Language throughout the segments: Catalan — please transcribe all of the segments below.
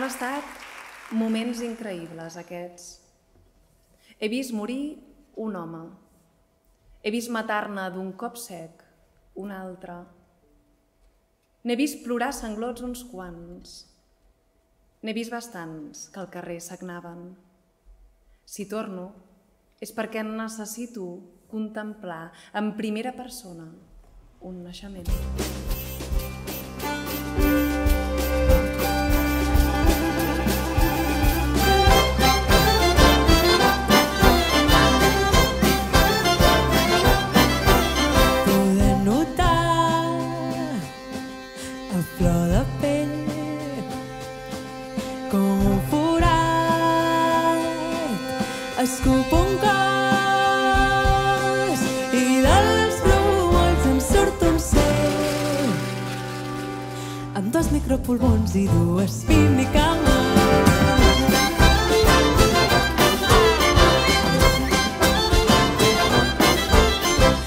Han estat moments increïbles, aquests. He vist morir un home. He vist matar-ne d'un cop sec un altre. N'he vist plorar sanglots uns quants. N'he vist bastants que al carrer sagnaven. Si torno, és perquè necessito contemplar en primera persona un naixement. Escup un cos i dels grumolls em surt un cel amb dos micropulmons i dues finicames.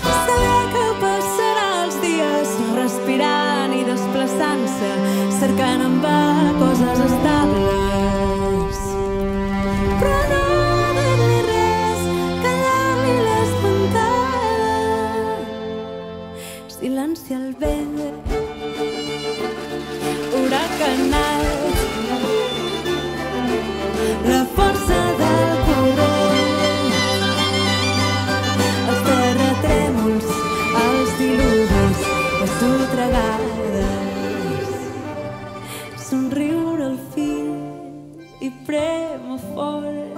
Saber que passarà els dies respirant i desplaçant-se, cercant en va coses estables. Silenci al vent, huracanat, la força del corrent, els terratrèmols, els diluvis, les sotragades. Somriure al fill i prémer fort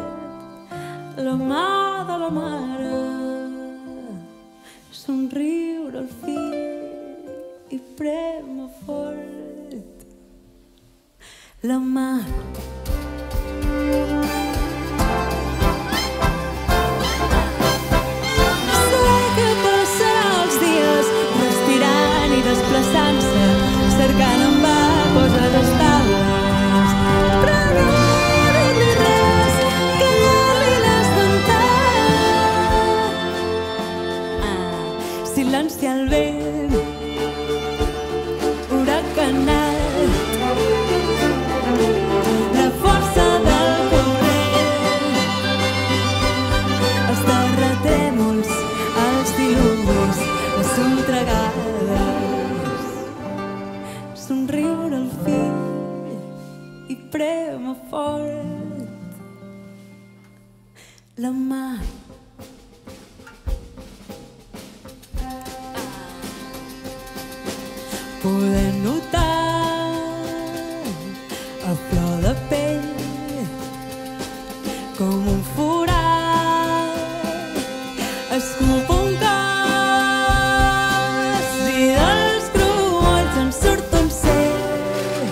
la mà de la mare. Somriure al fill i prémer fort la mà. Saber que passarà els dies respirant i desplaçant-se, cercant en va coses estables, però no dir-li res, callar-li les dentades. Silenci al vent, huracanat, la força del corrent, els terratrèmols, els diluvis, les sotragades. Somriure al fill i prémer fort la mà. Poder notar a flor de pell com un forat escup un cos i dels grumolls en surt un cel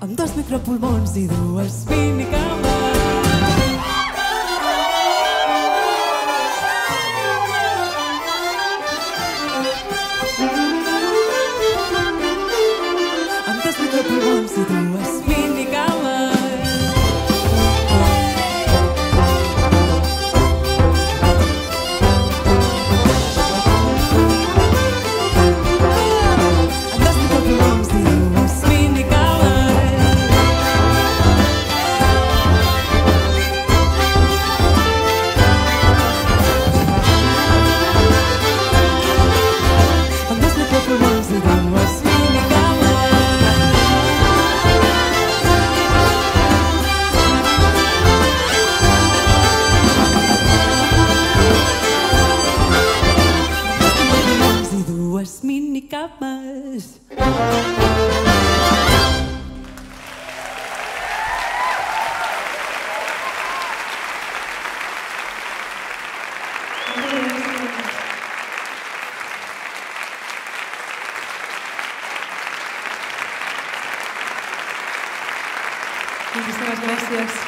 amb dos micropulmons i dues finicames. Minicames. Moltíssimes gràcies.